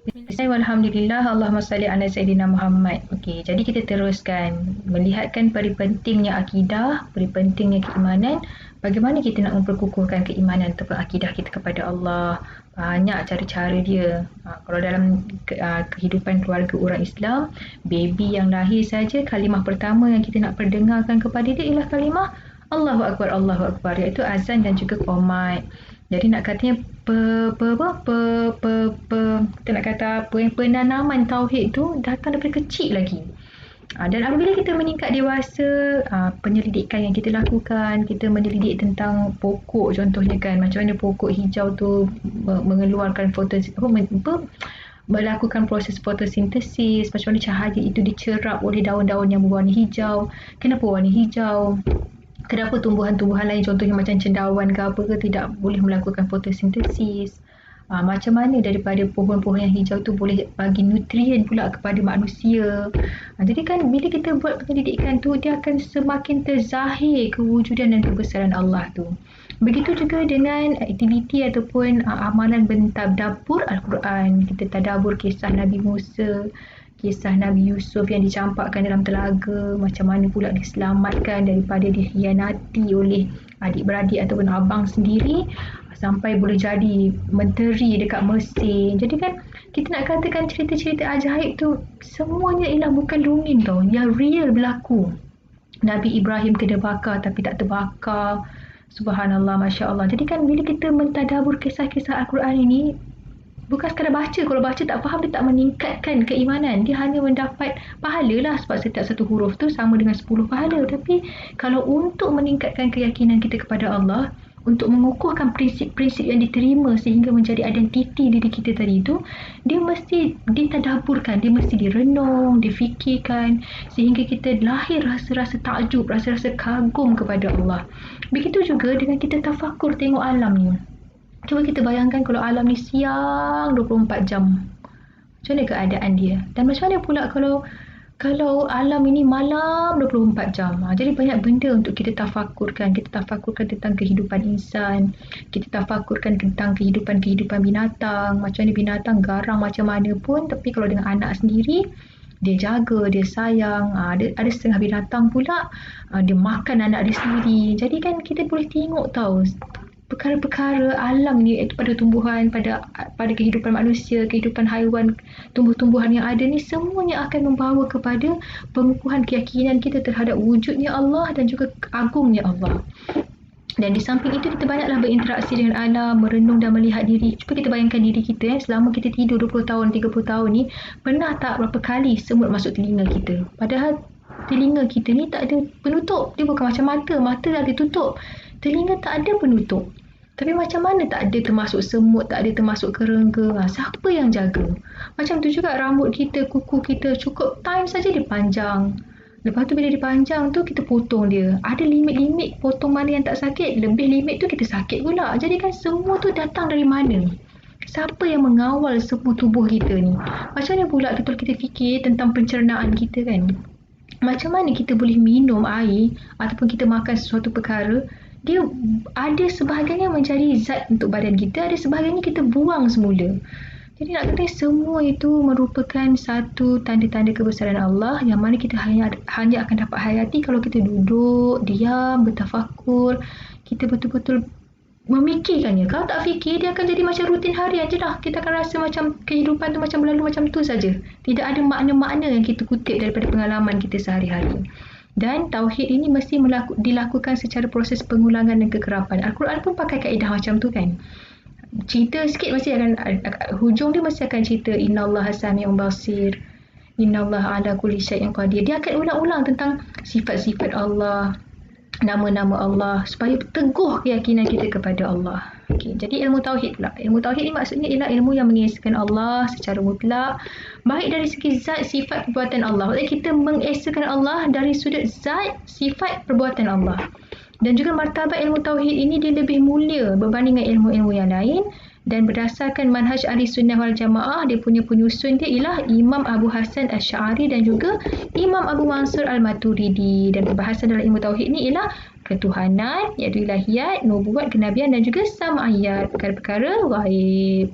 Bismillahirrahmanirrahim. Allahumma salli ala Sayyidina Muhammad. Okey, jadi kita teruskan melihatkan peri pentingnya akidah, peri pentingnya keimanan. Bagaimana kita nak memperkukuhkan keimanan ataupun akidah kita kepada Allah. Banyak cara-cara dia. Kalau dalam kehidupan keluarga orang Islam, baby yang lahir saja, kalimah pertama yang kita nak perdengarkan kepada dia ialah kalimah Allahu Akbar, Allahu Akbar, iaitu azan dan juga qomat. Jadi nak katanya kita nak kata penanaman tauhid tu datang daripada kecil lagi. Dan apabila kita meningkat dewasa, penyelidikan yang kita lakukan, kita menyelidik tentang pokok contohnya kan, macam mana pokok hijau tu mengeluarkan melakukan proses fotosintesis, macam mana cahaya itu dicerap oleh daun-daun yang berwarna hijau. Kenapa warna hijau? Kenapa tumbuhan-tumbuhan lain contohnya macam cendawan ke apa ke tidak boleh melakukan fotosintesis? Macam mana daripada pohon-pohon yang hijau tu boleh bagi nutrien pula kepada manusia? Jadi kan bila kita buat penyelidikan tu, dia akan semakin terzahir kewujudan dan kebesaran Allah tu. Begitu juga dengan aktiviti ataupun amalan bentadabur Al-Quran. Kita tadabbur kisah Nabi Musa, kisah Nabi Yusuf yang dicampakkan dalam telaga, macam mana pula diselamatkan daripada dikhianati oleh adik-beradik ataupun abang sendiri sampai boleh jadi menteri dekat Mesir. Jadi kan kita nak katakan cerita-cerita ajaib tu semuanya ialah bukan dongeng tau, yang real berlaku. Nabi Ibrahim kena bakar tapi tak terbakar. Subhanallah, Masya Allah. Jadi kan bila kita mentadabur kisah-kisah Al-Quran ini, bukan sekadar baca. Kalau baca tak faham, dia tak meningkatkan keimanan. Dia hanya mendapat pahala lah, sebab setiap satu huruf tu sama dengan 10 pahala. Tapi kalau untuk meningkatkan keyakinan kita kepada Allah, untuk mengukuhkan prinsip-prinsip yang diterima sehingga menjadi identiti diri kita tadi tu, dia mesti ditadaburkan, dia mesti direnung, difikirkan sehingga kita lahir rasa-rasa takjub, rasa-rasa kagum kepada Allah. Begitu juga dengan kita tafakur tengok alam ni. Cuba kita bayangkan kalau alam ni siang 24 jam. Macam mana keadaan dia? Dan macam mana pula kalau alam ini malam 24 jam. Jadi banyak benda untuk kita tafakurkan. Kita tafakurkan tentang kehidupan insan. Kita tafakurkan tentang kehidupan binatang. Macam mana binatang garang macam mana pun. Tapi kalau dengan anak sendiri, dia jaga, dia sayang. Ada setengah binatang pula, dia makan anak dia sendiri. Jadi kan kita boleh tengok tahu perkara-perkara alam ni, iaitu pada tumbuhan, pada kehidupan manusia, kehidupan haiwan, tumbuh-tumbuhan yang ada ni, semuanya akan membawa kepada pengukuhan keyakinan kita terhadap wujudnya Allah dan juga agungnya Allah. Dan di samping itu kita banyaklah berinteraksi dengan alam, merenung dan melihat diri. Cuba kita bayangkan diri kita selama kita tidur 20 tahun, 30 tahun ni, pernah tak berapa kali semut masuk telinga kita? Padahal telinga kita ni tak ada penutup. Dia bukan macam mata dah ditutup. Telinga tak ada penutup. Tapi macam mana tak ada termasuk semut, tak ada termasuk kerengga? Siapa yang jaga? Macam tu juga rambut kita, kuku kita, cukup time saja dia panjang. Lepas tu bila dia panjang tu kita potong dia. Ada limit-limit potong mana yang tak sakit. Lebih limit tu kita sakit pula. Jadi kan semua tu datang dari mana? Siapa yang mengawal semua tubuh kita ni? Macam mana pula betul kita fikir tentang pencernaan kita kan? Macam mana kita boleh minum air ataupun kita makan sesuatu perkara, dia ada sebahagiannya menjadi zat untuk badan kita, ada sebahagiannya kita buang semula. Jadi nak kata semua itu merupakan satu tanda-tanda kebesaran Allah yang mana kita hanya akan dapat hayati kalau kita duduk, diam, bertafakur, kita betul-betul memikirkannya. Kalau tak fikir, dia akan jadi macam rutin harian je lah. Kita akan rasa macam kehidupan tu macam berlalu macam tu saja. Tidak ada makna-makna yang kita kutip daripada pengalaman kita sehari-hari. Dan tauhid ini mesti dilakukan secara proses pengulangan dan kekerapan. Al-Quran pun pakai kaedah macam tu kan. Cerita sikit mesti akan, hujung dia mesti akan cerita innallaha sami'un basir, innallaha ala kulli syai'in qadir. Dia akan ulang-ulang tentang sifat-sifat Allah, nama-nama Allah, supaya teguh keyakinan kita kepada Allah. Okay, jadi ilmu tauhid pula. Ilmu tauhid ni maksudnya ialah ilmu yang mengesahkan Allah secara mutlak, baik dari segi zat, sifat, perbuatan Allah. Maksudnya kita mengesahkan Allah dari sudut zat, sifat, perbuatan Allah. Dan juga martabat ilmu tauhid ini dia lebih mulia berbanding dengan ilmu-ilmu yang lain. Dan berdasarkan manhaj ahli sunnah wal jamaah, dia punya penyusun dia ialah Imam Abu Hasan Asy'ari dan juga Imam Abu Mansur Al-Maturidi. Dan perbahasan dalam ilmu tauhid ni ialah ketuhanan, iaitu ilahiyat, nubuat, kenabian dan juga sam'iyat, perkara-perkara ghaib.